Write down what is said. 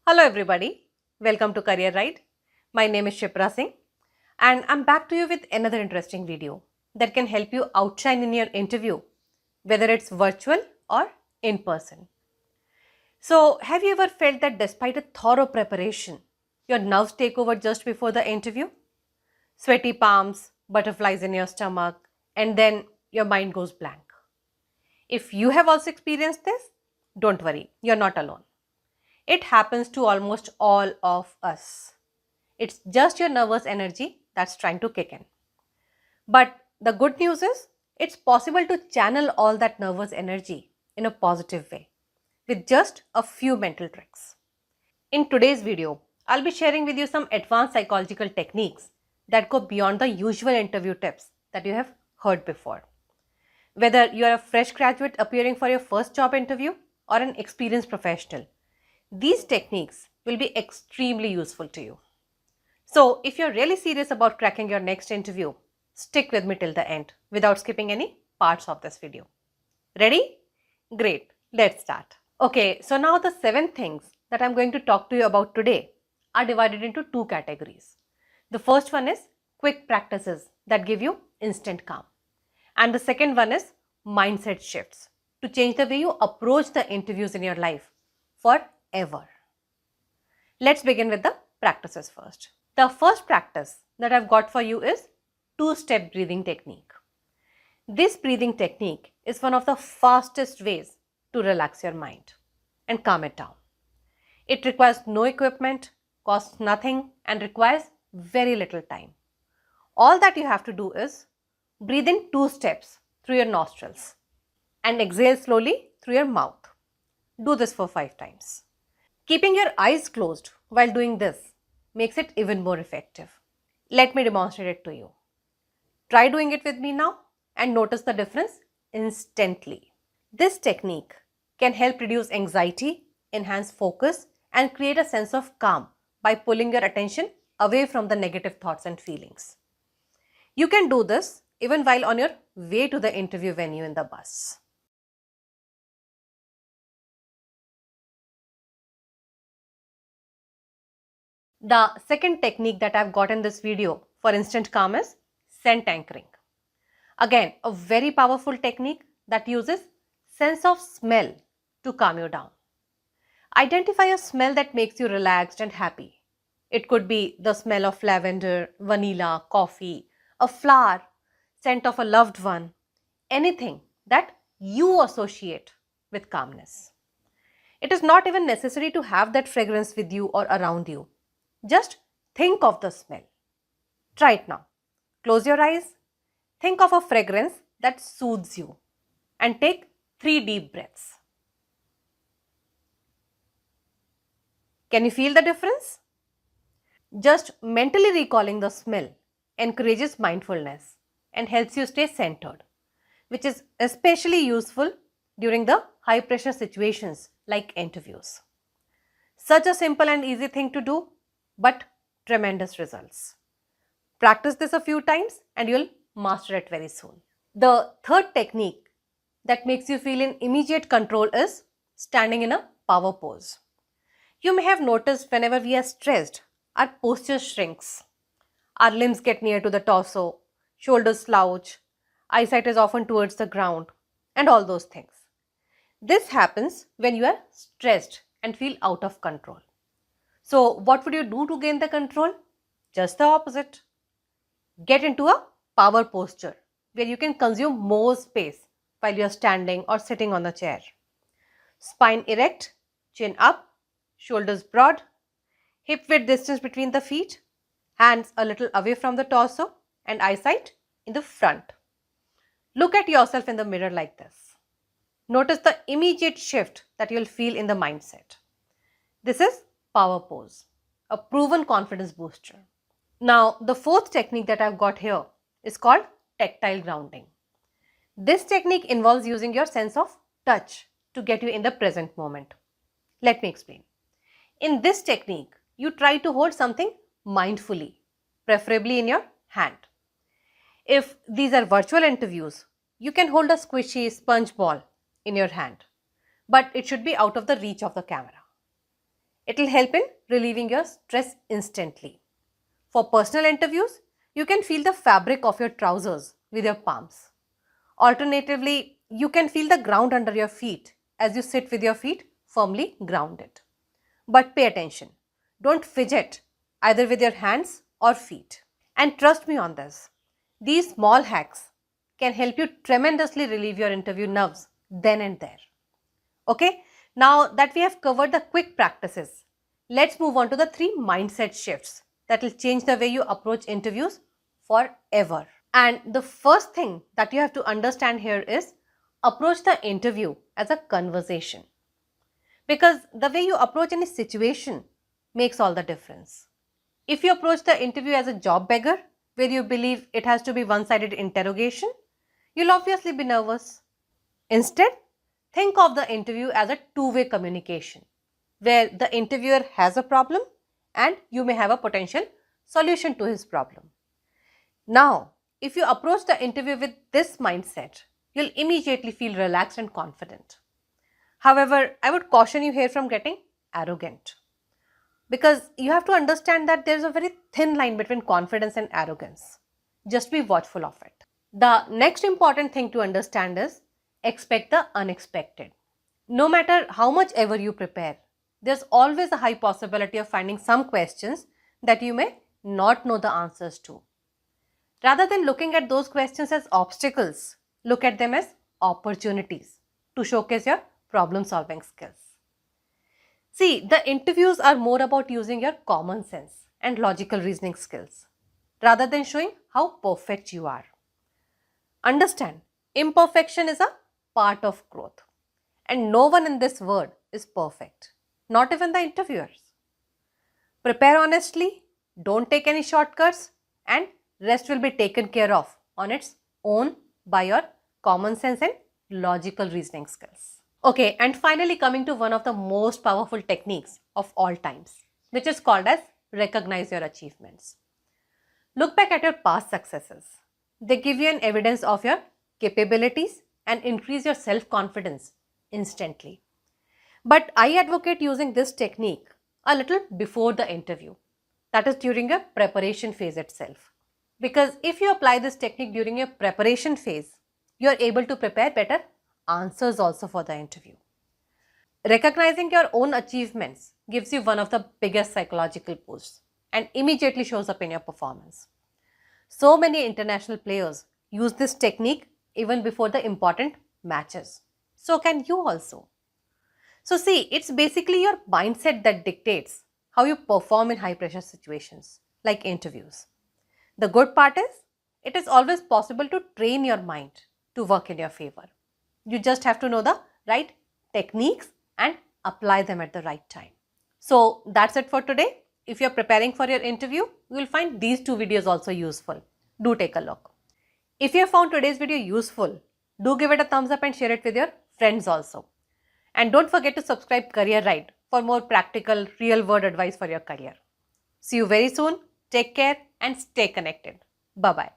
Hello everybody, welcome to Career Ride. My name is Shipra Singh and I'm back to you with another interesting video that can help you outshine in your interview, whether it's virtual or in person. So, have you ever felt that despite a thorough preparation, your nerves take over just before the interview? Sweaty palms, butterflies in your stomach, and then your mind goes blank. If you have also experienced this, don't worry, you're not alone. It happens to almost all of us. It's just your nervous energy that's trying to kick in. But the good news is, it's possible to channel all that nervous energy in a positive way with just a few mental tricks. In today's video, I'll be sharing with you some advanced psychological techniques that go beyond the usual interview tips that you have heard before. Whether you are a fresh graduate appearing for your first job interview or an experienced professional, these techniques will be extremely useful to you. So, if you're really serious about cracking your next interview, stick with me till the end without skipping any parts of this video. Ready? Great, let's start. Okay, so now the 7 things that I'm going to talk to you about today are divided into 2 categories. The first one is quick practices that give you instant calm. And the second one is mindset shifts to change the way you approach the interviews in your life forever. Let's begin with the practices first. The first practice that I've got for you is two-step breathing technique. This breathing technique is one of the fastest ways to relax your mind and calm it down. It requires no equipment, costs nothing, and requires very little time. All that you have to do is breathe in 2 steps through your nostrils and exhale slowly through your mouth. Do this for 5 times. Keeping your eyes closed while doing this makes it even more effective. Let me demonstrate it to you. Try doing it with me now and notice the difference instantly. This technique can help reduce anxiety, enhance focus, and create a sense of calm by pulling your attention away from the negative thoughts and feelings. You can do this even while on your way to the interview venue in the bus. The second technique that I've got in this video for instant calm is scent anchoring. Again, a very powerful technique that uses sense of smell to calm you down. Identify a smell that makes you relaxed and happy. It could be the smell of lavender, vanilla, coffee, a flower, scent of a loved one, anything that you associate with calmness. It is not even necessary to have that fragrance with you or around you. Just think of the smell. Try it now. Close your eyes. Think of a fragrance that soothes you and take 3 deep breaths. Can you feel the difference? Just mentally recalling the smell encourages mindfulness and helps you stay centered, which is especially useful during the high pressure situations like interviews. Such a simple and easy thing to do, but tremendous results. Practice this a few times and you'll master it very soon. The third technique that makes you feel in immediate control is standing in a power pose. You may have noticed whenever we are stressed, our posture shrinks. Our limbs get near to the torso, shoulders slouch, eyesight is often towards the ground, and all those things. This happens when you are stressed and feel out of control. So, what would you do to gain the control? Just the opposite. Get into a power posture where you can consume more space while you are standing or sitting on the chair. Spine erect, chin up, shoulders broad, hip width distance between the feet, hands a little away from the torso, and eyesight in the front. Look at yourself in the mirror like this. Notice the immediate shift that you'll feel in the mindset. This is power pose, a proven confidence booster. Now, the fourth technique that I've got here is called tactile grounding. This technique involves using your sense of touch to get you in the present moment. Let me explain. In this technique, you try to hold something mindfully, preferably in your hand. If these are virtual interviews, you can hold a squishy sponge ball in your hand, but it should be out of the reach of the camera. It will help in relieving your stress instantly. For personal interviews, you can feel the fabric of your trousers with your palms. Alternatively, you can feel the ground under your feet as you sit with your feet firmly grounded. But pay attention. Don't fidget either with your hands or feet. And trust me on this. These small hacks can help you tremendously relieve your interview nerves then and there. Okay, now that we have covered the quick practices, let's move on to the 3 mindset shifts that will change the way you approach interviews forever. And the first thing that you have to understand here is approach the interview as a conversation. Because the way you approach any situation makes all the difference. If you approach the interview as a job beggar, where you believe it has to be one-sided interrogation, you'll obviously be nervous. Instead, think of the interview as a two-way communication, where the interviewer has a problem and you may have a potential solution to his problem. Now, if you approach the interview with this mindset, you'll immediately feel relaxed and confident. However, I would caution you here from getting arrogant, because you have to understand that there's a very thin line between confidence and arrogance. Just be watchful of it. The next important thing to understand is expect the unexpected. No matter how much ever you prepare, there's always a high possibility of finding some questions that you may not know the answers to. Rather than looking at those questions as obstacles, look at them as opportunities to showcase your problem-solving skills. See, the interviews are more about using your common sense and logical reasoning skills rather than showing how perfect you are. Understand, imperfection is a part of growth, and no one in this world is perfect, not even the interviewers. Prepare honestly, don't take any shortcuts, and rest will be taken care of on its own by your common sense and logical reasoning skills. Okay, and finally coming to one of the most powerful techniques of all times, which is called as recognize your achievements. Look back at your past successes. They give you an evidence of your capabilities and increase your self-confidence instantly. But I advocate using this technique a little before the interview, that is during your preparation phase itself. Because if you apply this technique during your preparation phase, you are able to prepare better answers also for the interview. Recognizing your own achievements gives you one of the biggest psychological boosts and immediately shows up in your performance. So many international players use this technique even before the important matches. So can you also. So see, it's basically your mindset that dictates how you perform in high pressure situations like interviews. The good part is, it is always possible to train your mind to work in your favor. You just have to know the right techniques and apply them at the right time. So that's it for today. If you're preparing for your interview, you will find these 2 videos also useful. Do take a look. If you have found today's video useful, do give it a thumbs up and share it with your friends also. And don't forget to subscribe Career Ride for more practical, real-world advice for your career. See you very soon. Take care and stay connected. Bye-bye.